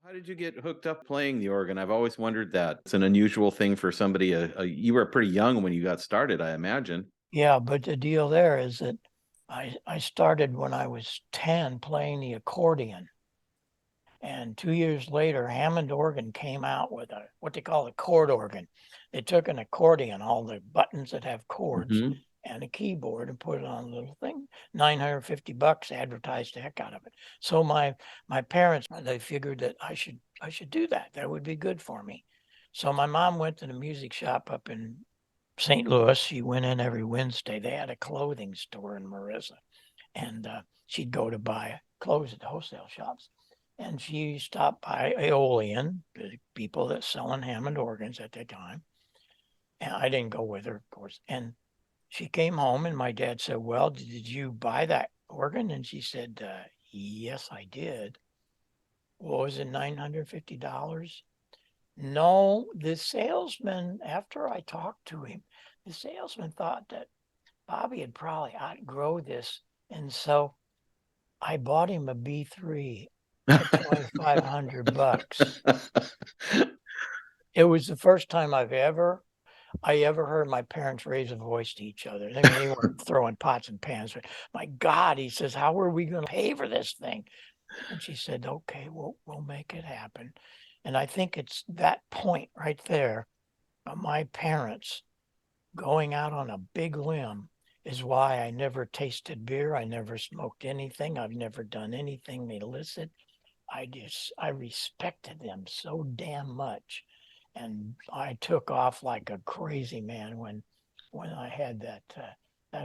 How did you get hooked up playing the organ? I've always wondered that. It's an unusual thing for somebody. You were pretty young when you got started, I imagine. Yeah, but the deal there is that I started when I was 10 playing the accordion. And 2 years later, Hammond organ came out with what they call a chord organ. They took an accordion, all the buttons that have chords, Hmm. and a keyboard and put it on a little thing. $950 advertised the heck out of it. So my parents, they figured that I should do that. That would be good for me. So my mom went to the music shop up in St. Louis. She went in every Wednesday. They had a clothing store in Marissa, and she'd go to buy clothes at the wholesale shops. And she stopped by Aeolian, the people that selling Hammond organs at that time. And I didn't go with her, of course. And she came home, and my dad said, "Well, did you buy that organ?" And she said, "Yes, I did." What was it, $950? No, the salesman, after I talked to him, the salesman thought that Bobby had probably outgrow this. And so I bought him a B3 at $2,500. It was the first time I ever heard my parents raise a voice to each other. I mean, they weren't throwing pots and pans. But my God, he says, "How are we going to pay for this thing?" And she said, "Okay, we'll make it happen." And I think it's that point right there of my parents going out on a big limb is why I never tasted beer. I never smoked anything. I've never done anything illicit. I respected them so damn much. And I took off like a crazy man when I had that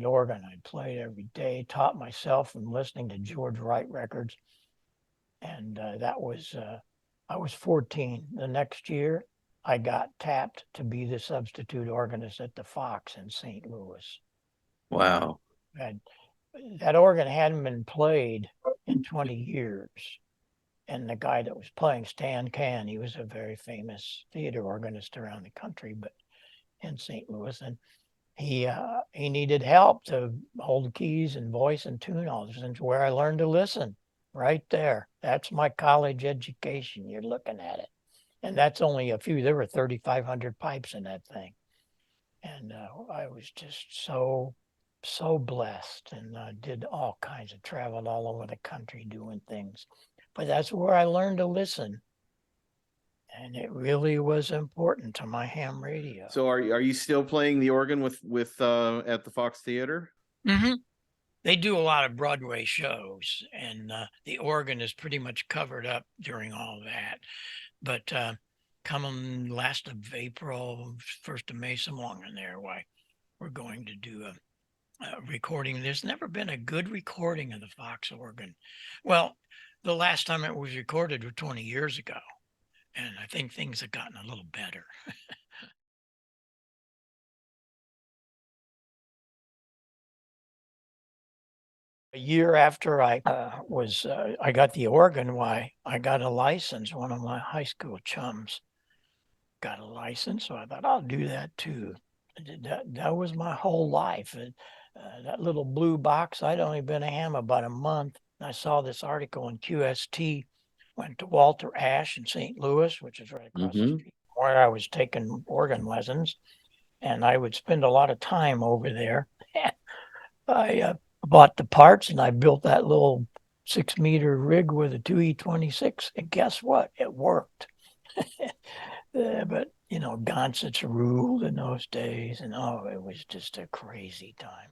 organ. I played every day, taught myself from listening to George Wright records. And I was 14. The next year, I got tapped to be the substitute organist at the Fox in St. Louis. Wow. And that organ hadn't been played in 20 years. And the guy that was playing, Stan Can, he was a very famous theater organist around the country, but in St. Louis. And he needed help to hold the keys and voice and tune all this. And where I learned to listen, right there. That's my college education. You're looking at it, and that's only a few. There were 3,500 pipes in that thing, and I was just so blessed, and did all kinds of traveled all over the country doing things. But that's where I learned to listen, and it really was important to my ham radio. So are you still playing the organ with at the Fox Theater? Mm-hmm. They do a lot of Broadway shows, and the organ is pretty much covered up during all that. But coming last of April, 1st of May, somewhere along in there, why we're going to do a recording. There's never been a good recording of the Fox organ. Well, the last time it was recorded was 20 years ago, and I think things have gotten a little better. A year after I got the organ, why I got a license. One of my high school chums got a license, so I thought I'll do that too. That was my whole life. That little blue box, I'd only been a ham about a month. I saw this article in QST, went to Walter Ash in St. Louis, which is right across the Hmm. street where I was taking organ lessons, and I would spend a lot of time over there. I bought the parts and I built that little 6 meter rig with a 2E26, and guess what? It worked. But Gauntlets ruled in those days, and oh, it was just a crazy time.